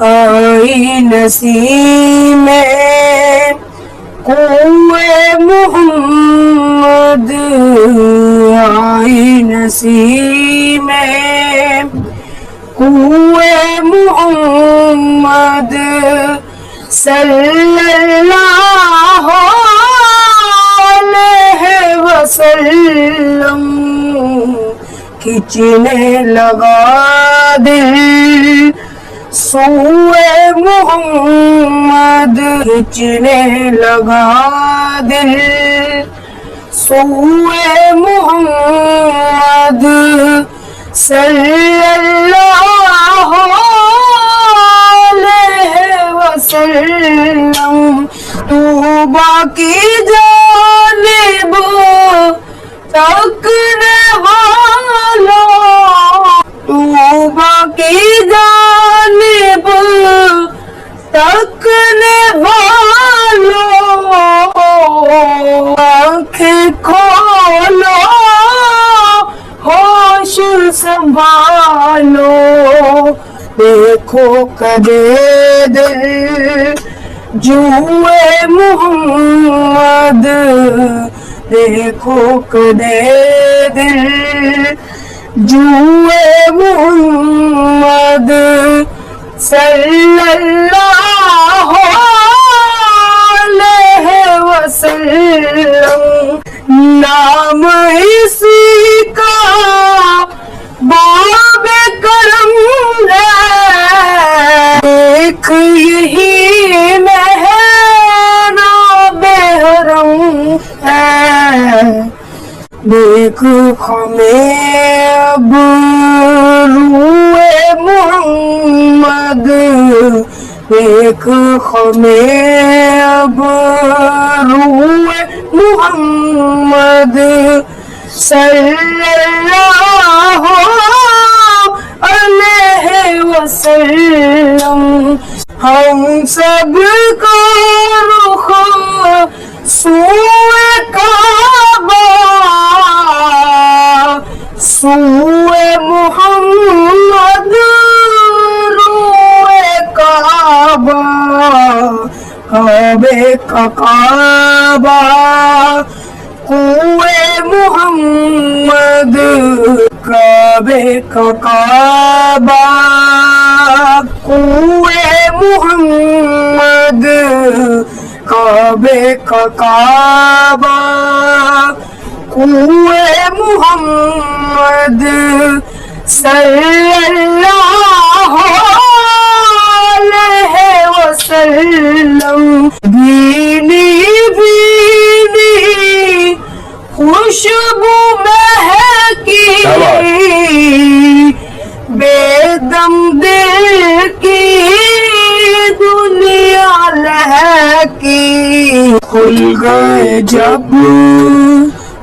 آئی نسیم کوئے محمد، آئی نسیم کوئے محمد صلی اللہ علیہ وسلم، کھینچنے لگا دل سوئے محمد، کھینچنے لگا دل سوئے محمد صلی اللہ علیہ وسلم۔ طوبیٰ کی جانب تکنے والوں، طوبیٰ کی جانب تکنے والوں، آنکھیں کھولو ہوش سنبھالو، دیکھو کدے دل جوئے محمد، دیکھو کدے دل جوئے محمد صلی اللہ علیہ وسلم۔ نام اسی کا باب کرم ہے، ایک یہی محراب حرم ہے، دیکھ ہمیں اب روئے محمد، دیکھ ہمیں اب روئے محمد صلی اللہ علیہ وسلم۔ ہم سب کا رخ سوئے کعبہ، سوئے محمد روئے کعبہ، کعبے کا کعبہ کوئے محمد، کعبے کا کعبہ کوئے محمد، کعبے کا کعبہ کوئے محمد صلی اللہ علیہ وسلم۔ بینی بینی خوشبو مہکی، بے دم دل کی دنیا لہکی، کھل گئے جب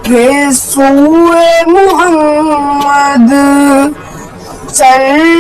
کہ سوئے محمد صلی